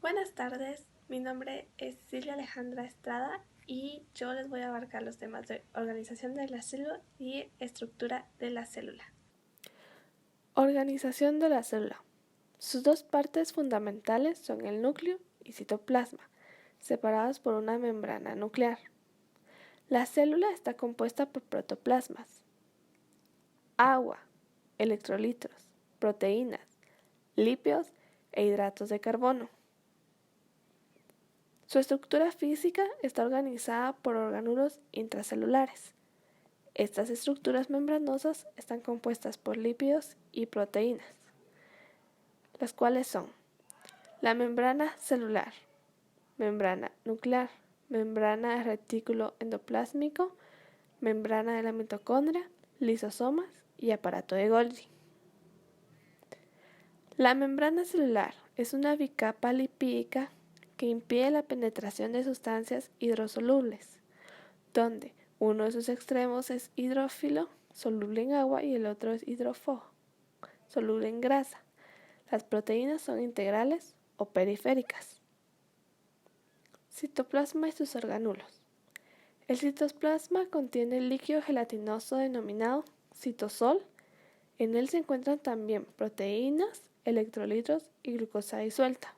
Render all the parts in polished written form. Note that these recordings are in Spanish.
Buenas tardes, mi nombre es Silvia Alejandra Estrada y yo les voy a abarcar los temas de organización de la célula y estructura de la célula. Organización de la célula. Sus dos partes fundamentales son el núcleo y citoplasma, separados por una membrana nuclear. La célula está compuesta por protoplasmas, agua, electrolitos, proteínas, lípidos e hidratos de carbono. Su estructura física está organizada por orgánulos intracelulares. Estas estructuras membranosas están compuestas por lípidos y proteínas, las cuales son la membrana celular, membrana nuclear, membrana del retículo endoplásmico, membrana de la mitocondria, lisosomas y aparato de Golgi. La membrana celular es una bicapa lipídica que impide la penetración de sustancias hidrosolubles, donde uno de sus extremos es hidrófilo, soluble en agua, y el otro es hidrófobo, soluble en grasa. Las proteínas son integrales o periféricas. Citoplasma y sus orgánulos. El citoplasma contiene el líquido gelatinoso denominado citosol. En él se encuentran también proteínas, electrolitos y glucosa disuelta.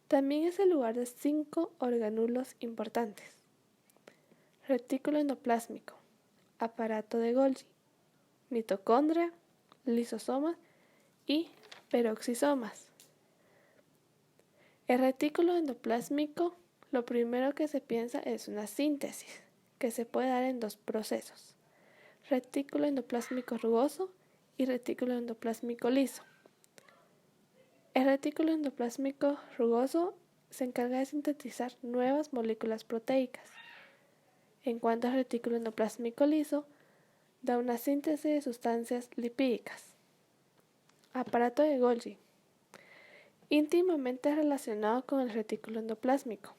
También es el lugar de 5 orgánulos importantes: retículo endoplásmico, aparato de Golgi, mitocondria, lisosomas y peroxisomas. El retículo endoplásmico, lo primero que se piensa es una síntesis, que se puede dar en dos procesos: retículo endoplásmico rugoso y retículo endoplásmico liso. El retículo endoplásmico rugoso se encarga de sintetizar nuevas moléculas proteicas. En cuanto al retículo endoplásmico liso, da una síntesis de sustancias lipídicas. Aparato de Golgi. Íntimamente relacionado con el retículo endoplásmico.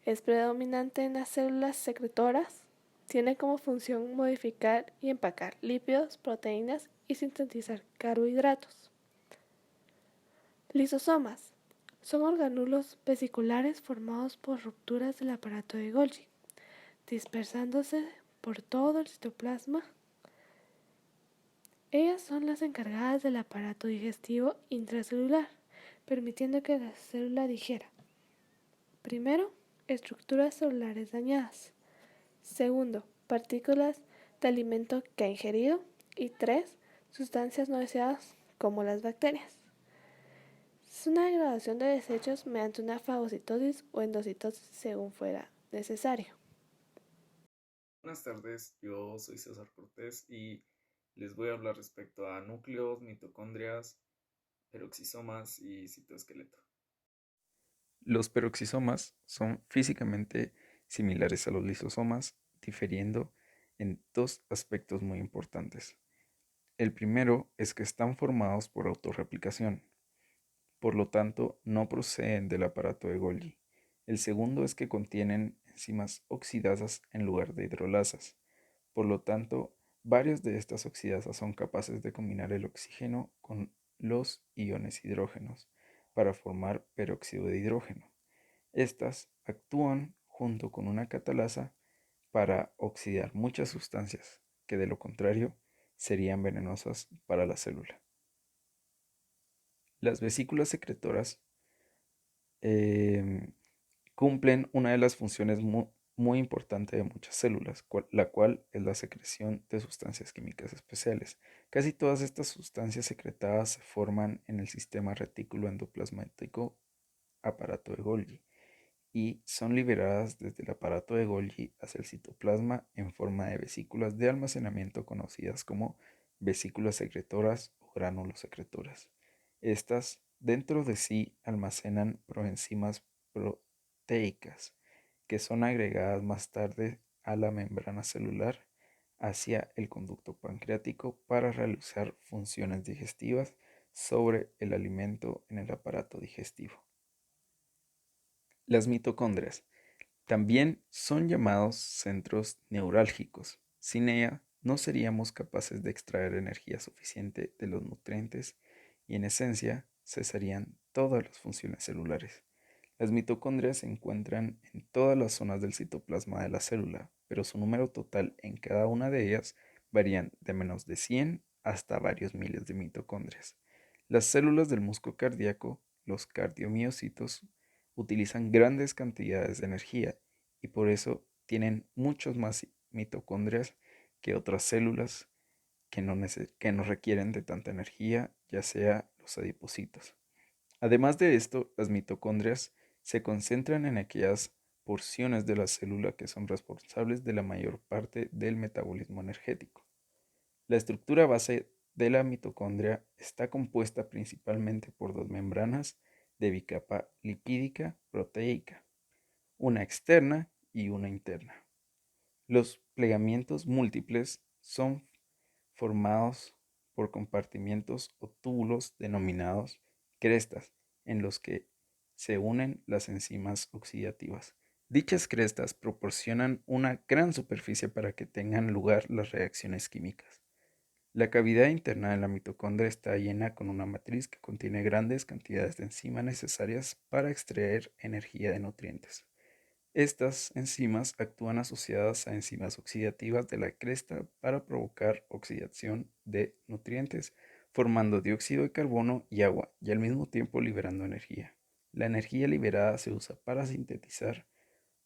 Es predominante en las células secretoras. Tiene como función modificar y empacar lípidos, proteínas y sintetizar carbohidratos. Lisosomas. Son orgánulos vesiculares formados por rupturas del aparato de Golgi, dispersándose por todo el citoplasma. Ellas son las encargadas del aparato digestivo intracelular, permitiendo que la célula digiera: primero, estructuras celulares dañadas; segundo, partículas de alimento que ha ingerido; y 3, sustancias no deseadas como las bacterias. Es una degradación de desechos mediante una fagocitosis o endocitosis según fuera necesario. Buenas tardes, yo soy César Cortés y les voy a hablar respecto a núcleos, mitocondrias, peroxisomas y citoesqueleto. Los peroxisomas son físicamente similares a los lisosomas, difiriendo en dos aspectos muy importantes. El primero es que están formados por autorreplicación, por lo tanto no proceden del aparato de Golgi. El segundo es que contienen enzimas oxidasas en lugar de hidrolasas. Por lo tanto, varias de estas oxidasas son capaces de combinar el oxígeno con los iones hidrógenos para formar peróxido de hidrógeno. Estas actúan junto con una catalasa para oxidar muchas sustancias que de lo contrario serían venenosas para la célula. Las vesículas secretoras em, cumplen una de las funciones muy importante de muchas células, la cual es la secreción de sustancias químicas especiales. Casi todas estas sustancias secretadas se forman en el sistema retículo endoplasmático, aparato de Golgi, y son liberadas desde el aparato de Golgi hacia el citoplasma en forma de vesículas de almacenamiento conocidas como vesículas secretoras o gránulos secretoras. Estas dentro de sí almacenan proenzimas proteicas que son agregadas más tarde a la membrana celular hacia el conducto pancreático para realizar funciones digestivas sobre el alimento en el aparato digestivo. Las mitocondrias también son llamados centros neurálgicos. Sin ella no seríamos capaces de extraer energía suficiente de los nutrientes y en esencia cesarían todas las funciones celulares. Las mitocondrias se encuentran en todas las zonas del citoplasma de la célula, pero su número total en cada una de ellas varían de menos de 100 hasta varios miles de mitocondrias. Las células del músculo cardíaco, los cardiomiocitos, utilizan grandes cantidades de energía y por eso tienen muchos más mitocondrias que otras células que no requieren de tanta energía, ya sea los adipocitos. Además de esto, las mitocondrias se concentran en aquellas porciones de la célula que son responsables de la mayor parte del metabolismo energético. La estructura base de la mitocondria está compuesta principalmente por dos membranas de bicapa lipídica proteica, una externa y una interna. Los plegamientos múltiples son formados por compartimientos o túbulos denominados crestas, en los que se unen las enzimas oxidativas. Dichas crestas proporcionan una gran superficie para que tengan lugar las reacciones químicas. La cavidad interna de la mitocondria está llena con una matriz que contiene grandes cantidades de enzimas necesarias para extraer energía de nutrientes. Estas enzimas actúan asociadas a enzimas oxidativas de la cresta para provocar oxidación de nutrientes, formando dióxido de carbono y agua, y al mismo tiempo liberando energía. La energía liberada se usa para sintetizar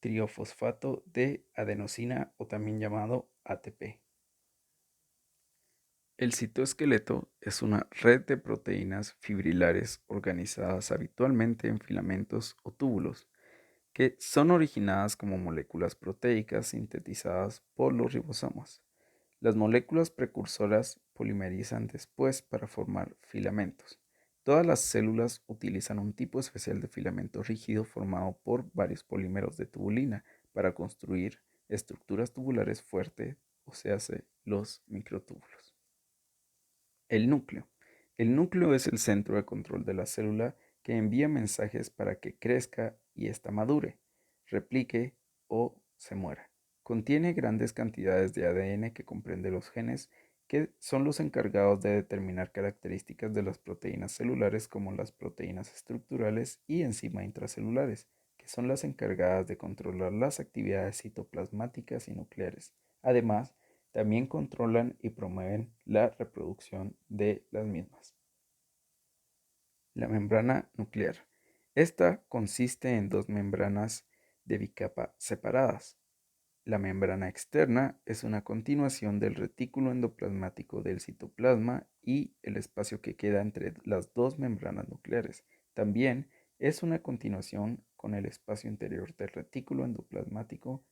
triofosfato de adenosina o también llamado ATP. El citoesqueleto es una red de proteínas fibrilares organizadas habitualmente en filamentos o túbulos que son originadas como moléculas proteicas sintetizadas por los ribosomas. Las moléculas precursoras polimerizan después para formar filamentos. Todas las células utilizan un tipo especial de filamento rígido formado por varios polímeros de tubulina para construir estructuras tubulares fuertes, o sea, los microtúbulos. El núcleo. El núcleo es el centro de control de la célula que envía mensajes para que crezca y ésta madure, replique o se muera. Contiene grandes cantidades de ADN que comprende los genes que son los encargados de determinar características de las proteínas celulares como las proteínas estructurales y enzima intracelulares, que son las encargadas de controlar las actividades citoplasmáticas y nucleares. Además, también controlan y promueven la reproducción de las mismas. La membrana nuclear. Esta consiste en dos membranas de bicapa separadas. La membrana externa es una continuación del retículo endoplasmático del citoplasma y el espacio que queda entre las dos membranas nucleares. También es una continuación con el espacio interior del retículo endoplasmático.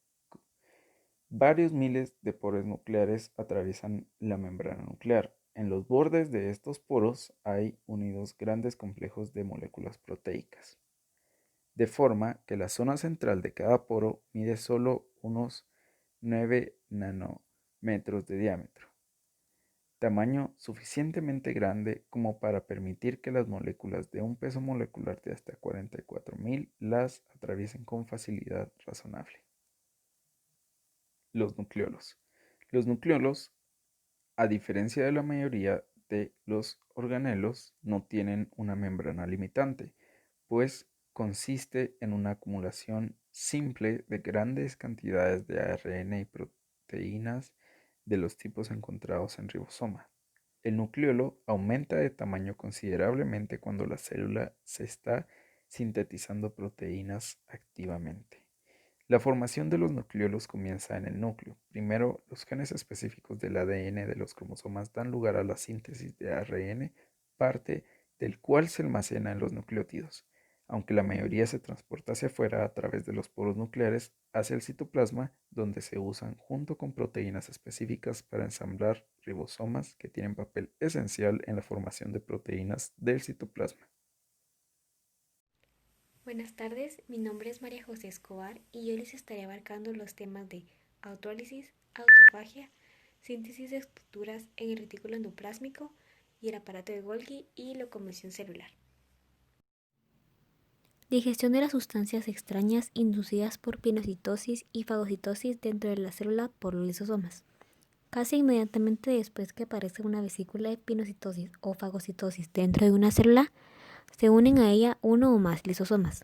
Varios miles de poros nucleares atraviesan la membrana nuclear. En los bordes de estos poros hay unidos grandes complejos de moléculas proteicas, de forma que la zona central de cada poro mide solo unos 9 nanómetros de diámetro, tamaño suficientemente grande como para permitir que las moléculas de un peso molecular de hasta 44.000 las atraviesen con facilidad razonable. Los nucleolos. Los nucleolos, a diferencia de la mayoría de los organelos, no tienen una membrana limitante, pues consiste en una acumulación simple de grandes cantidades de ARN y proteínas de los tipos encontrados en ribosoma. El nucleolo aumenta de tamaño considerablemente cuando la célula se está sintetizando proteínas activamente. La formación de los nucleolos comienza en el núcleo. Primero, los genes específicos del ADN de los cromosomas dan lugar a la síntesis de ARN, parte del cual se almacena en los nucleótidos, aunque la mayoría se transporta hacia afuera a través de los poros nucleares hacia el citoplasma, donde se usan junto con proteínas específicas para ensamblar ribosomas que tienen papel esencial en la formación de proteínas del citoplasma. Buenas tardes, mi nombre es María José Escobar y yo les estaré abarcando los temas de autólisis, autofagia, síntesis de estructuras en el retículo endoplásmico y el aparato de Golgi y locomoción celular. Digestión de las sustancias extrañas inducidas por pinocitosis y fagocitosis dentro de la célula por los lisosomas. Casi inmediatamente después que aparece una vesícula de pinocitosis o fagocitosis dentro de una célula, Se unen a ella uno o más lisosomas,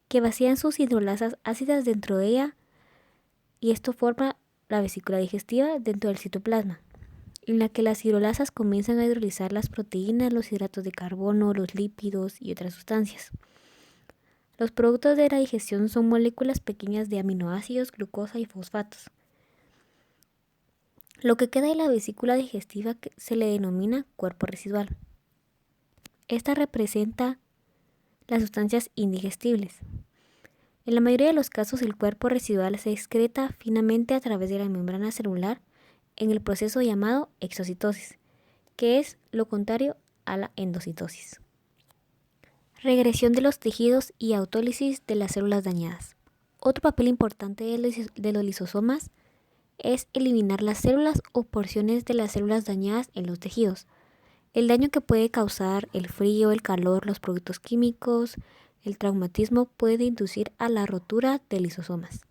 que vacían sus hidrolasas ácidas dentro de ella, y esto forma la vesícula digestiva dentro del citoplasma, en la que las hidrolasas comienzan a hidrolizar las proteínas, los hidratos de carbono, los lípidos y otras sustancias. Los productos de la digestión son moléculas pequeñas de aminoácidos, glucosa y fosfatos. Lo que queda de la vesícula digestiva se le denomina cuerpo residual. Esta representa las sustancias indigestibles. En la mayoría de los casos, el cuerpo residual se excreta finamente a través de la membrana celular en el proceso llamado exocitosis, que es lo contrario a la endocitosis. Regresión de los tejidos y autólisis de las células dañadas. Otro papel importante de los lisosomas es eliminar las células o porciones de las células dañadas en los tejidos. El daño que puede causar el frío, el calor, los productos químicos, el traumatismo puede inducir a la rotura de lisosomas.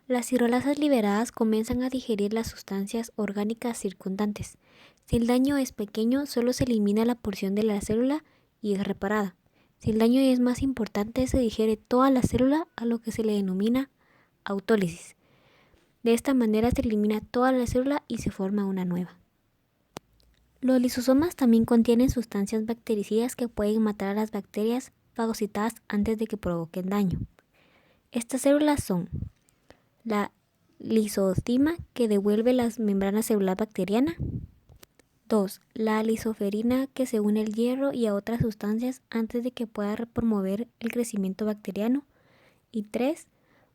Las hidrolasas liberadas comienzan a digerir las sustancias orgánicas circundantes. Si el daño es pequeño, solo se elimina la porción de la célula y es reparada. Si el daño es más importante, se digiere toda la célula, a lo que se le denomina autólisis. De esta manera se elimina toda la célula y se forma una nueva. Los lisosomas también contienen sustancias bactericidas que pueden matar a las bacterias fagocitadas antes de que provoquen daño. Estas células son la lisozima, que devuelve la membrana celular bacteriana. 2. La lisoferina, que se une al hierro y a otras sustancias antes de que pueda promover el crecimiento bacteriano. Y 3.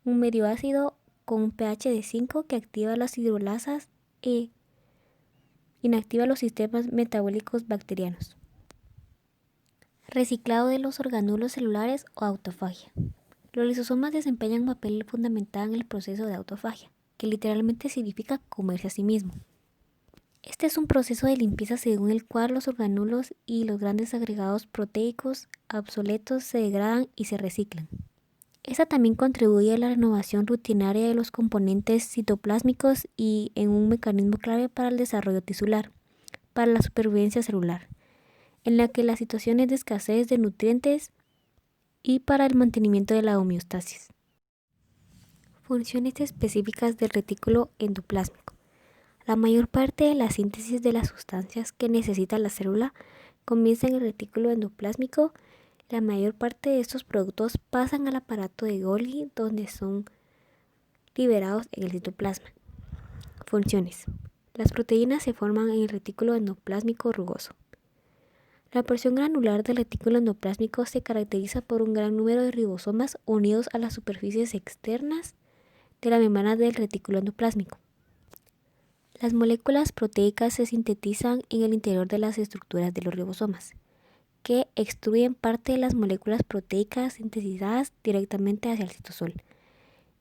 Un medio ácido con un pH de 5 que activa las hidrolasas e inactiva los sistemas metabólicos bacterianos. Reciclado de los orgánulos celulares o autofagia. Los lisosomas desempeñan un papel fundamental en el proceso de autofagia, que literalmente significa comerse a sí mismo. Este es un proceso de limpieza según el cual los orgánulos y los grandes agregados proteicos obsoletos se degradan y se reciclan. Esta también contribuye a la renovación rutinaria de los componentes citoplásmicos y en un mecanismo clave para el desarrollo tisular, para la supervivencia celular, en la que las situaciones de escasez de nutrientes y para el mantenimiento de la homeostasis. Funciones específicas del retículo endoplásmico. La mayor parte de la síntesis de las sustancias que necesita la célula comienza en el retículo endoplásmico. La mayor parte de estos productos pasan al aparato de Golgi, donde son liberados en el citoplasma. Funciones. Las proteínas se forman en el retículo endoplásmico rugoso. La porción granular del retículo endoplásmico se caracteriza por un gran número de ribosomas unidos a las superficies externas de la membrana del retículo endoplásmico. Las moléculas proteicas se sintetizan en el interior de las estructuras de los ribosomas, que extruyen parte de las moléculas proteicas sintetizadas directamente hacia el citosol,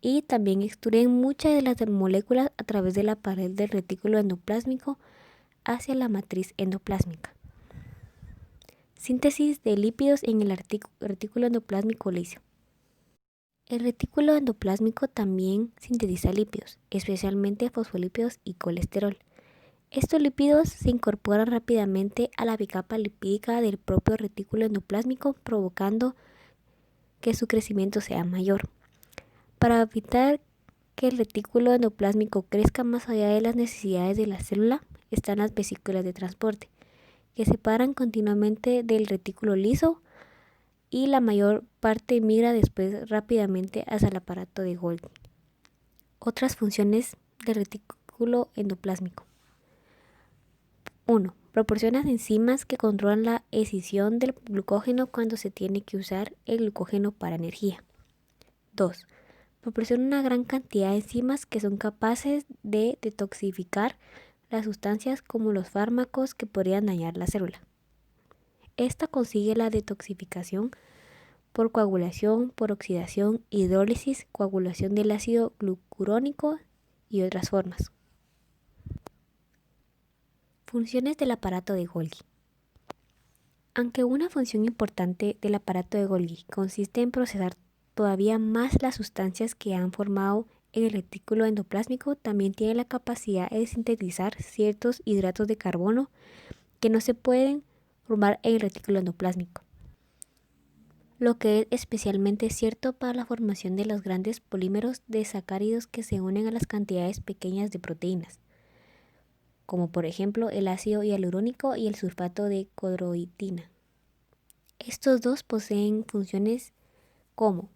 y también extruyen muchas de las moléculas a través de la pared del retículo endoplásmico hacia la matriz endoplásmica. Síntesis de lípidos en el retículo endoplásmico lisio. El retículo endoplásmico también sintetiza lípidos, especialmente fosfolípidos y colesterol. Estos lípidos se incorporan rápidamente a la bicapa lipídica del propio retículo endoplásmico, provocando que su crecimiento sea mayor. Para evitar que el retículo endoplásmico crezca más allá de las necesidades de la célula, están las vesículas de transporte, que separan continuamente del retículo liso, y la mayor parte migra después rápidamente hacia el aparato de Golgi. Otras funciones del retículo endoplásmico. 1. Proporciona enzimas que controlan la escisión del glucógeno cuando se tiene que usar el glucógeno para energía. 2. Proporciona una gran cantidad de enzimas que son capaces de detoxificar las sustancias como los fármacos que podrían dañar la célula. Esta consigue la detoxificación por coagulación, por oxidación, hidrólisis, coagulación del ácido glucurónico y otras formas. Funciones del aparato de Golgi. Aunque una función importante del aparato de Golgi consiste en procesar todavía más las sustancias que han formado en el retículo endoplásmico, también tiene la capacidad de sintetizar ciertos hidratos de carbono que no se pueden formar en el retículo endoplásmico, lo que es especialmente cierto para la formación de los grandes polímeros de sacáridos que se unen a las cantidades pequeñas de proteínas, como por ejemplo el ácido hialurónico y el sulfato de codroitina. Estos dos poseen funciones como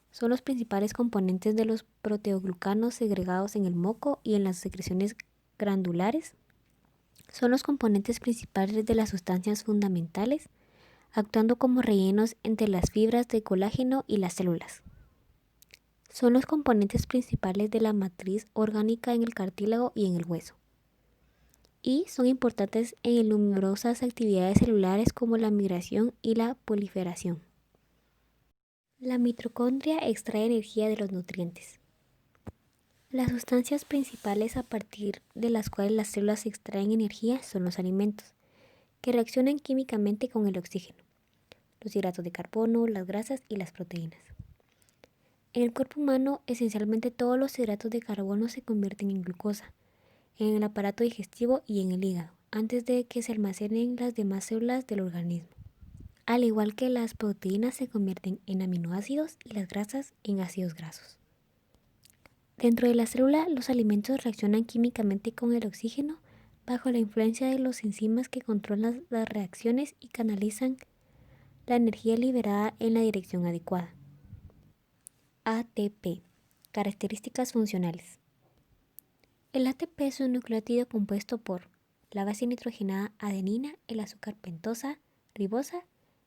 son los principales componentes de los proteoglucanos segregados en el moco y en las secreciones glandulares. Son los componentes principales de las sustancias fundamentales, actuando como rellenos entre las fibras de colágeno y las células. Son los componentes principales de la matriz orgánica en el cartílago y en el hueso. Y son importantes en numerosas actividades celulares como la migración y la proliferación. La mitocondria extrae energía de los nutrientes. Las sustancias principales a partir de las cuales las células extraen energía son los alimentos, que reaccionan químicamente con el oxígeno, los hidratos de carbono, las grasas y las proteínas. En el cuerpo humano, esencialmente todos los hidratos de carbono se convierten en glucosa, en el aparato digestivo y en el hígado, antes de que se almacenen las demás células del organismo. Al igual que las proteínas se convierten en aminoácidos y las grasas en ácidos grasos. Dentro de la célula, los alimentos reaccionan químicamente con el oxígeno bajo la influencia de los enzimas que controlan las reacciones y canalizan la energía liberada en la dirección adecuada. ATP. Características funcionales. El ATP es un nucleótido compuesto por la base nitrogenada adenina, el azúcar pentosa, ribosa,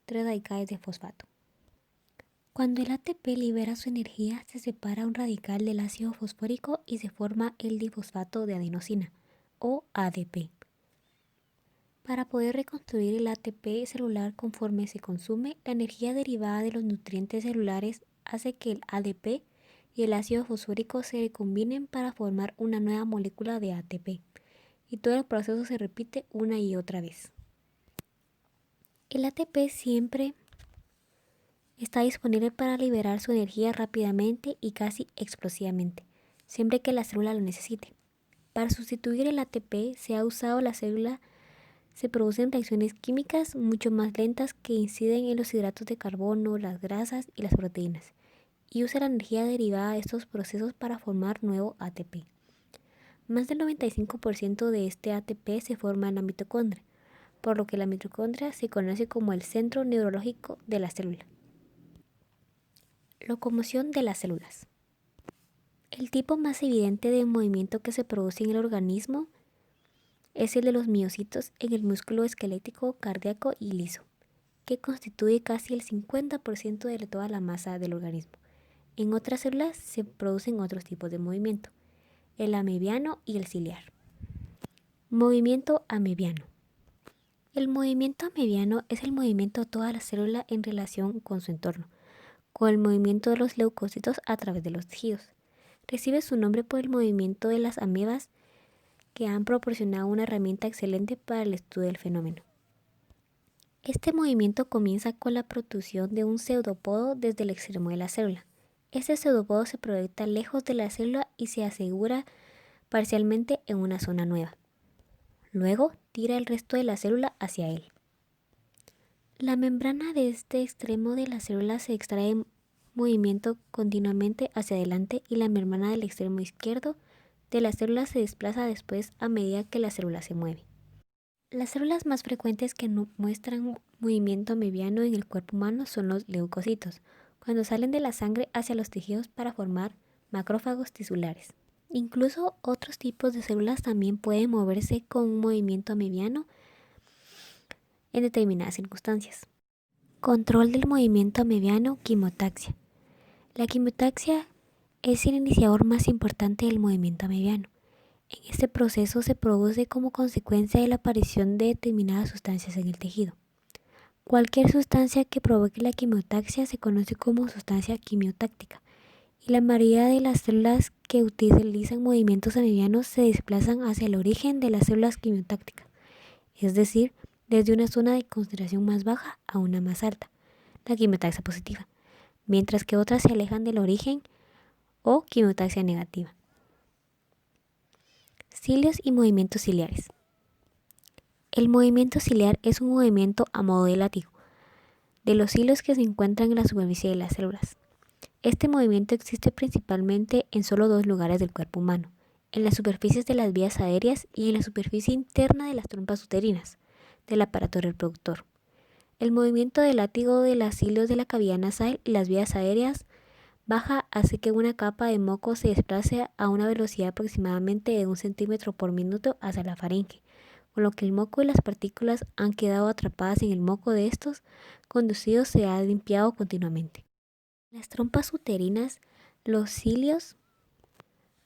3 radicales de fosfato. Cuando el ATP libera su energía, se separa un radical del ácido fosfórico y se forma el difosfato de adenosina, o ADP. Para poder reconstruir el ATP celular conforme se consume, la energía derivada de los nutrientes celulares hace que el ADP y el ácido fosfórico se combinen para formar una nueva molécula de ATP, y todo el proceso se repite una y otra vez. El ATP siempre está disponible para liberar su energía rápidamente y casi explosivamente, siempre que la célula lo necesite. Para sustituir el ATP se ha usado la célula, se producen reacciones químicas mucho más lentas que inciden en los hidratos de carbono, las grasas y las proteínas, y usa la energía derivada de estos procesos para formar nuevo ATP. Más del 95% de este ATP se forma en la mitocondria, por lo que la mitocondria se conoce como el centro neurológico de la célula. Locomoción de las células. El tipo más evidente de movimiento que se produce en el organismo es el de los miocitos en el músculo esquelético, cardíaco y liso, que constituye casi el 50% de toda la masa del organismo. En otras células se producen otros tipos de movimiento, el amebiano y el ciliar. Movimiento amebiano. El movimiento amebiano es el movimiento de toda la célula en relación con su entorno, con el movimiento de los leucocitos a través de los tejidos. Recibe su nombre por el movimiento de las amebas que han proporcionado una herramienta excelente para el estudio del fenómeno. Este movimiento comienza con la protrusión de un pseudópodo desde el extremo de la célula. Este pseudópodo se proyecta lejos de la célula y se asegura parcialmente en una zona nueva. Luego tira el resto de la célula hacia él. La membrana de este extremo de la célula se extrae en movimiento continuamente hacia adelante y la membrana del extremo izquierdo de la célula se desplaza después a medida que la célula se mueve. Las células más frecuentes que muestran movimiento amebiano en el cuerpo humano son los leucocitos, cuando salen de la sangre hacia los tejidos para formar macrófagos tisulares. Incluso otros tipos de células también pueden moverse con un movimiento amebiano en determinadas circunstancias. Control del movimiento amebiano, quimiotaxia. La quimiotaxia es el iniciador más importante del movimiento amebiano. En este proceso se produce como consecuencia de la aparición de determinadas sustancias en el tejido. Cualquier sustancia que provoque la quimiotaxia se conoce como sustancia quimiotáctica, y la mayoría de las células que utilizan movimientos amebianos se desplazan hacia el origen de las células quimiotácticas, es decir, desde una zona de concentración más baja a una más alta, la quimiotaxia positiva, mientras que otras se alejan del origen o quimiotaxia negativa. Cilios y movimientos ciliares. El movimiento ciliar es un movimiento a modo de látigo de los hilos que se encuentran en la superficie de las células. Este movimiento existe principalmente en solo dos lugares del cuerpo humano, en las superficies de las vías aéreas y en la superficie interna de las trompas uterinas del aparato reproductor. El movimiento de látigo de los hilos de la cavidad nasal y las vías aéreas baja hace que una capa de moco se desplace a una velocidad aproximadamente de 1 centímetro por minuto hacia la faringe, con lo que el moco y las partículas han quedado atrapadas en el moco de estos conducidos se ha limpiado continuamente. En las trompas uterinas, los cilios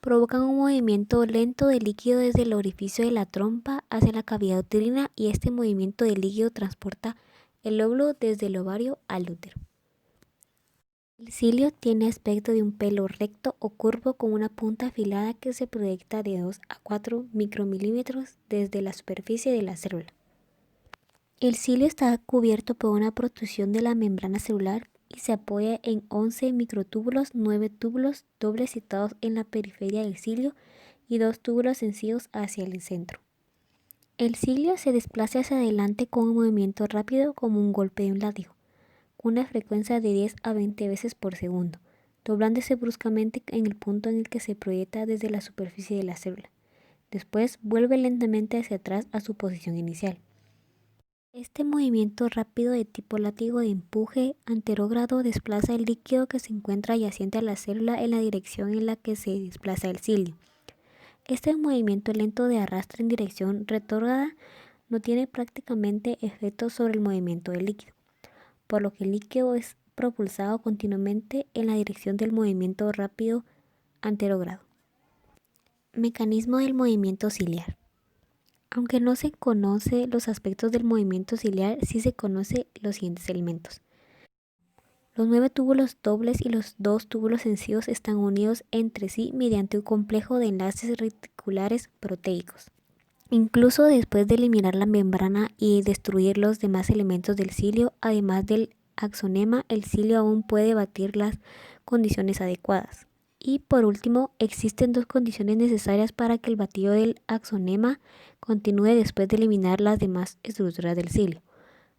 provocan un movimiento lento de líquido desde el orificio de la trompa hacia la cavidad uterina y este movimiento de líquido transporta el óvulo desde el ovario al útero. El cilio tiene aspecto de un pelo recto o curvo con una punta afilada que se proyecta de 2 a 4 micromilímetros desde la superficie de la célula. El cilio está cubierto por una protrusión de la membrana celular y se apoya en 11 microtúbulos, 9 túbulos dobles situados en la periferia del cilio y 2 túbulos sencillos hacia el centro. El cilio se desplaza hacia adelante con un movimiento rápido como un golpe de un látigo, con una frecuencia de 10 a 20 veces por segundo, doblándose bruscamente en el punto en el que se proyecta desde la superficie de la célula. Después vuelve lentamente hacia atrás a su posición inicial. Este movimiento rápido de tipo látigo de empuje anterógrado desplaza el líquido que se encuentra adyacente a la célula en la dirección en la que se desplaza el cilio. Este movimiento lento de arrastre en dirección retrógrada no tiene prácticamente efecto sobre el movimiento del líquido, por lo que el líquido es propulsado continuamente en la dirección del movimiento rápido anterógrado. Mecanismo del movimiento ciliar. Aunque no se conoce los aspectos del movimiento ciliar, sí se conoce los siguientes elementos. Los 9 túbulos dobles y los 2 túbulos sencillos están unidos entre sí mediante un complejo de enlaces reticulares proteicos. Incluso después de eliminar la membrana y destruir los demás elementos del cilio, además del axonema, el cilio aún puede batir las condiciones adecuadas. Y por último, existen dos condiciones necesarias para que el batido del axonema continúe después de eliminar las demás estructuras del cilio.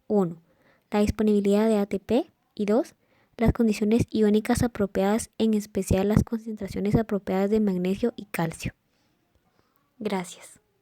1. La disponibilidad de ATP y 2. Las condiciones iónicas apropiadas, en especial las concentraciones apropiadas de magnesio y calcio. Gracias.